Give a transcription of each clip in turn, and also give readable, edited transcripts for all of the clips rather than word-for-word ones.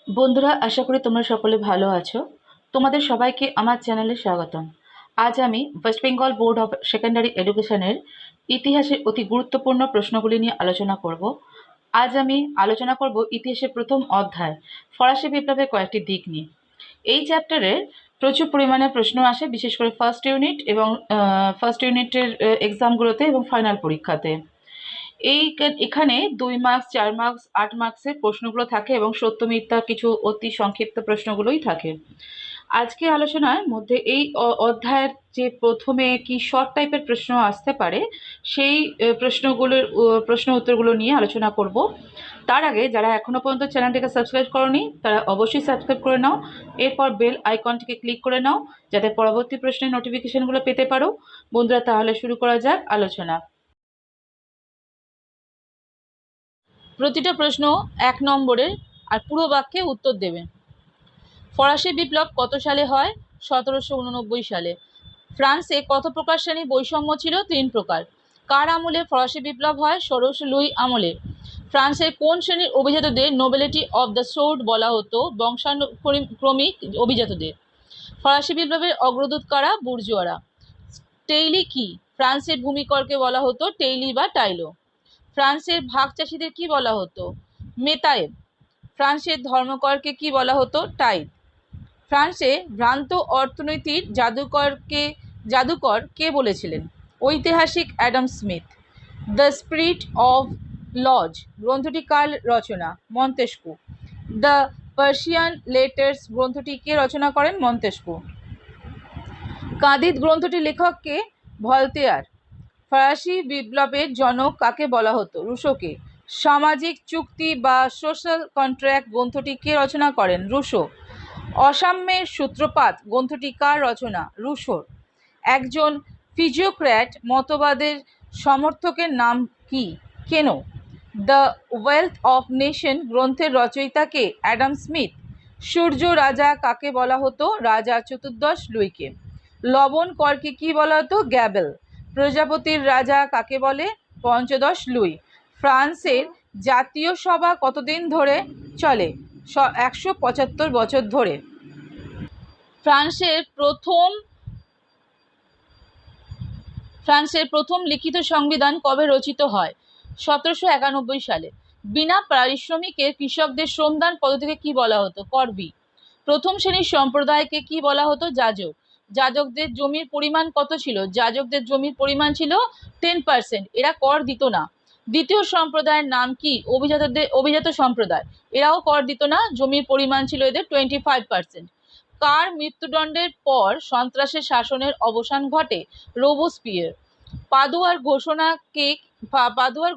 বন্ধুরা, আশা করি তোমরা সকলে ভালো আছো। তোমাদের সবাইকে আমার চ্যানেলে স্বাগতম। আজ আমি West Bengal board of secondary এডুকেশনের ইতিহাসের অতি গুরুত্বপূর্ণ প্রশ্নগুলি নিয়ে আলোচনা করব। আজ আমি আলোচনা করব ইতিহাসের প্রথম অধ্যায় ফরাসি বিপ্লবের কয়েকটি দিক নিয়ে। এই চ্যাপ্টারে প্রচুর পরিমাণে প্রশ্ন আসে, বিশেষ করে ফার্স্ট ইউনিট এবং ফার্স্ট ইউনিটের এক্সামগুলোতে এবং ফাইনাল পরীক্ষাতে। এখানে 2 মার্কস, 4 মার্কস, 8 মার্কসের প্রশ্নগুলো থাকে এবং সত্য মিথ্যা কিছু অতি সংক্ষিপ্ত প্রশ্নগুলোই থাকে। আজকে আলোচনার মধ্যে এই অধ্যায়ের যে প্রথমে কি শর্ট টাইপের প্রশ্ন আসতে পারে সেই প্রশ্ন উত্তরগুলো নিয়ে আলোচনা করব। তার আগে যারা এখনো পর্যন্ত চ্যানেলটিকে সাবস্ক্রাইব করোনি তারা অবশ্যই সাবস্ক্রাইব করে নাও। এরপর বেল আইকনটিকে ক্লিক করে নাও যাতে পরবর্তী প্রশ্নের নোটিফিকেশনগুলো পেতে পারো। বন্ধুরা, তাহলে শুরু করা যাক আলোচনা। প্রতিটা প্রশ্ন 1 নম্বরের, আর পুরো বাক্যে উত্তর দেবেন। ফরাসি বিপ্লব কত সালে হয়? 1789 সালে। ফ্রান্সে কত প্রকার শ্রেণী বৈষম্য ছিল? 3 প্রকার। কার আমলে ফরাসি বিপ্লব হয়? ষোড়শ লুই আমলে। ফ্রান্সের কোন শ্রেণীর অভিজাতদের নোবেলিটি অব দ্য সোর্ড বলা হতো? বংশানুক্রমিক অভিজাতদের। ফরাসি বিপ্লবের অগ্রদূত কারা? বুর্জোয়ারা। টেইলি কি? ফ্রান্সের ভূমিকরকে বলা হতো টেইলি বা টাইলো। ফ্রান্সের ভাগ চাষীদের কি বলা হতো? মেতায়েব। ফ্রান্সের ধর্মকরকে কি বলা হতো? টাইদ। ফ্রান্সে ভ্রান্ত অর্থনীতির জাদুকর কে বলেছিলেন? ঐতিহাসিক Adam Smith. The spirit of laws গ্রন্থটি কার রচনা? মন্তেস্কু। দ্য পার্সিয়ান লেটার্স গ্রন্থটি কে রচনা করেন? মন্তেস্কু। কাদিত গ্রন্থটির লেখক কে? ভলতেয়ার। ফরাসি বিপ্লবের জনক কাকে বলা হতো? রুশোকে। সামাজিক চুক্তি বা সোশ্যাল কন্ট্রাক্ট গ্রন্থটি কে রচনা করেন? রুশো। অসাম্যের সূত্রপাত গ্রন্থটি কার রচনা? রুশোর। একজন ফিজিওক্র্যাট মতবাদের সমর্থকের নাম কি? কেন। দ্য ওয়েলথ অফ নেশন গ্রন্থের রচয়িতা কে? Adam Smith. সূর্য রাজা কাকে বলা হতো? রাজা চতুর্দশ লুইকে। লবণ করকে কি বলা হতো? গ্যাবেল। প্রজাপতির রাজা কাকে বলে? পঞ্চদশ লুই। ফ্রান্সের জাতীয় সভা কতদিন ধরে চলে? 175 বছর ধরে। ফ্রান্সের প্রথম লিখিত সংবিধান কবে রচিত হয়? 1791 সালে। বিনা পারিশ্রমিকে কৃষকদের শ্রমদান পদ্ধতিকে কি বলা হতো? করবি। প্রথম শ্রেণীর সম্প্রদায়কে কি বলা হতো? যাজক। যাজকদের জমির পরিমাণ কত ছিল? যাজকদের জমির পরিমাণ ছিল 10%। এরা কর দিত না। দ্বিতীয় সম্প্রদায়ের নাম কি? অভিজাত সম্প্রদায়। এরাও কর দিত না, জমির পরিমাণ ছিল এদের 25%। কার মৃত্যুদণ্ডের পর সন্ত্রাসের শাসনের অবসান ঘটে? রোবোস্পিয়ার। পাদুয়ার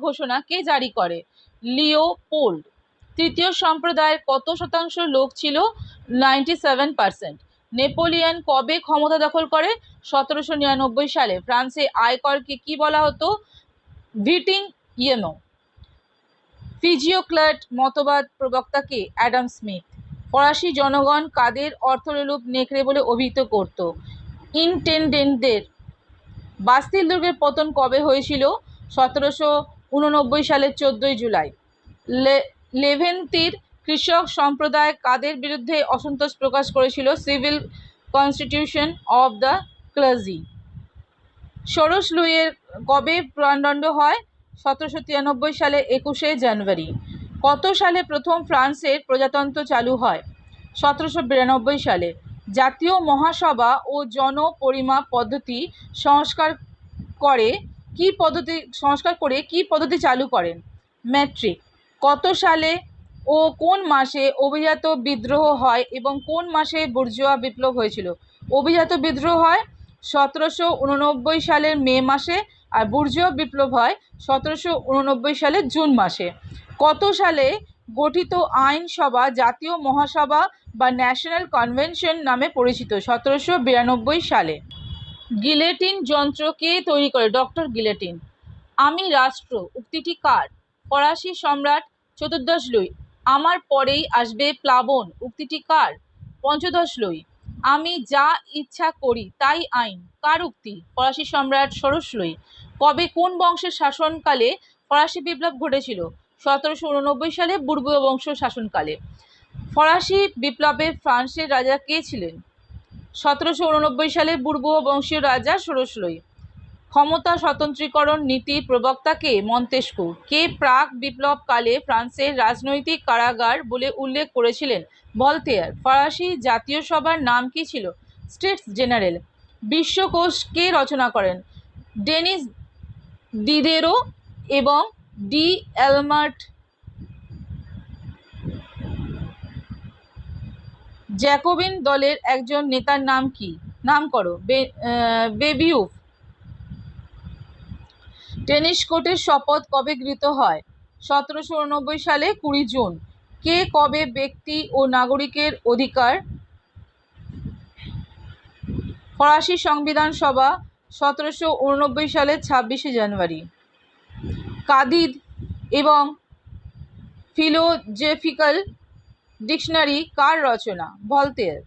ঘোষণা কে জারি করে? লিওপোল্ড। তৃতীয় সম্প্রদায়ের কত শতাংশ লোক ছিল? 97%। নেপোলিয়ন কবে ক্ষমতা দখল করে? 1799 সালে। ফ্রান্সে আয়করকে কি বলা হতো? ভিটিং ইয়েনো। ফিজিওক্র্যাট মতবাদ প্রবক্তা কে? Adam Smith. ফরাসি জনগণ কাদের অর্থলোলুপ নেকড়ে বলে অভিহিত করত? ইন্টেন্ডেন্টদের। বাস্তিল দুর্গের পতন কবে হয়েছিল? 1789 সালের 14 জুলাই। লেভেন্তির কৃষক সম্প্রদায় কাদের বিরুদ্ধে অসন্তোষ প্রকাশ করেছিল? Civil constitution of the clergy. ষোড়শ লুইয়ের কবে প্রাণদণ্ড হয়? 1793 সালে 21শে জানুয়ারি। কত সালে প্রথম ফ্রান্সের প্রজাতন্ত্র চালু হয়? 1792 সালে। জাতীয় মহাসভা ও জনপরিমাপ পদ্ধতি সংস্কার করে কি পদ্ধতি চালু করেন? ম্যাট্রিক। কত সালে ও কোন মাসে অভিজাত বিদ্রোহ হয় এবং কোন মাসে বুর্জোয়া বিপ্লব হয়েছিল? অভিজাত বিদ্রোহ হয় 1789 সালের মে মাসে, আর বুর্জোয়া বিপ্লব হয় 1789 সালের জুন মাসে। কত সালে গঠিত আইনসভা জাতীয় মহাসভা বা ন্যাশনাল কনভেনশন নামে পরিচিত? 1792 সালে। গিলেটিন যন্ত্র কে তৈরি করে? ডক্টর গিলেটিন। আমি রাষ্ট্র উক্তিটি কার? ফরাসি সম্রাট চতুর্দশ লুই। আমার পরেই আসবে প্লাবন উক্তিটি কার? পঞ্চদশ লুই। আমি যা ইচ্ছা করি তাই আইন কার উক্তি? ফরাসি সম্রাট ষোড়শ লুই। কবে কোন বংশের শাসনকালে ফরাসি বিপ্লব ঘটেছিল? 1789 সালে বুর্বীয় বংশ শাসনকালে। ফরাসি বিপ্লবে ফ্রান্সের রাজা কে ছিলেন? 1789 সালে বুরবো বংশীয় রাজা ষোড়শই। ক্ষমতা স্বতন্ত্রীকরণ নীতির প্রবক্তা কে? মন্তেস্কু। কে প্রাক বিপ্লবকালে ফ্রান্সের রাজনৈতিক কারাগার বলে উল্লেখ করেছিলেন? ভলতেয়ার। ফরাসি জাতীয় সভার নাম কি ছিল? States General. বিশ্বকোষ কে রচনা করেন? ডেনিস ডিদেরো এবং ডি অ্যালমার্ট। জ্যাকোবিন দলের একজন নেতার নাম কি? নাম করো। বেবিউফ। টেনিস কোর্টের শপথ কবে গৃহীত হয়? 1789 সালে 20 জুন। কে কবে ব্যক্তি ও নাগরিকের অধিকার? ফরাসি সংবিধান সভা 1789 সালে 26 জানুয়ারি। কাদিদ এবং ফিলোজেফিক্যাল ডিকশনারি কার রচনা? ভলতেয়ার।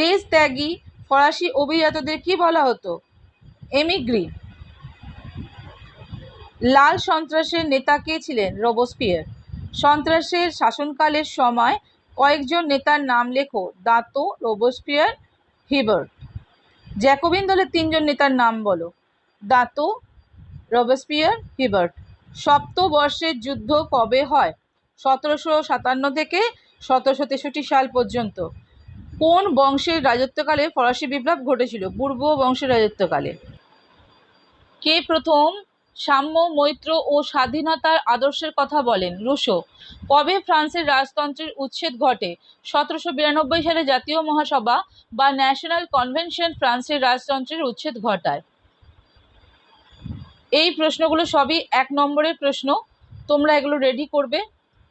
দেশত্যাগী ফরাসি অভিজাতদের কি বলা হতো? এমিগ্রি। লাল সন্ত্রাসের নেতা কে ছিলেন? রোবসপিয়ার। সন্ত্রাসের শাসনকালের সময় কয়েকজন নেতার নাম লেখো। দাঁতো, রোবসপিয়ার, হিবার্ট। জ্যাকোবিন দলের 3 জন নেতার নাম বলো। দাঁতো, রোবসপিয়ার, হিবার্ট। সপ্তবর্ষের যুদ্ধ কবে হয়? 1757 থেকে 1763 সাল পর্যন্ত। কোন বংশের রাজত্বকালে ফরাসি বিপ্লব ঘটেছিল? বুরবো বংশের রাজত্বকালে। কে প্রথম সাম্য, মৈত্র ও স্বাধীনতার আদর্শের কথা বলেন? রুশো। কবে ফ্রান্সের রাজতন্ত্রের উচ্ছেদ ঘটে? 1792 সালে জাতীয় মহাসভা বা ন্যাশনাল কনভেনশন ফ্রান্সের রাজতন্ত্রের উচ্ছেদ ঘটায়। এই প্রশ্নগুলো সবই 1 নম্বরের প্রশ্ন। তোমরা এগুলো রেডি করবে।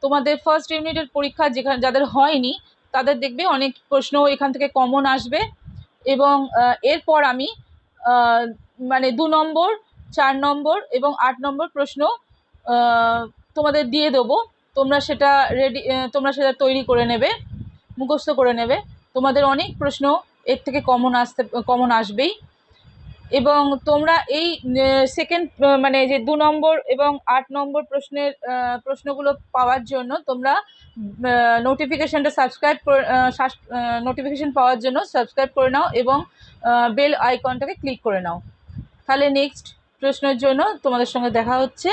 তোমাদের ফার্স্ট ইউনিটের পরীক্ষা যাদের হয়নি তাদের দেখবে অনেক প্রশ্ন এখান থেকে কমন আসবে। এবং এরপর আমি মানে 2 নম্বর, 4 নম্বর এবং 8 নম্বর প্রশ্ন তোমাদের দিয়ে দেবো। তোমরা সেটা তৈরি করে নেবে, মুখস্থ করে নেবে। তোমাদের অনেক প্রশ্ন এর থেকে কমন আসবেই। এবং তোমরা এই সেকেন্ড মানে যে 2 নম্বর এবং 8 নম্বর প্রশ্নগুলো পাওয়ার জন্য তোমরা নোটিফিকেশন পাওয়ার জন্য সাবস্ক্রাইব করে নাও এবং বেল আইকনটাকে ক্লিক করে নাও। তাহলে নেক্সট প্রশ্নের জন্য তোমাদের সঙ্গে দেখা হচ্ছে।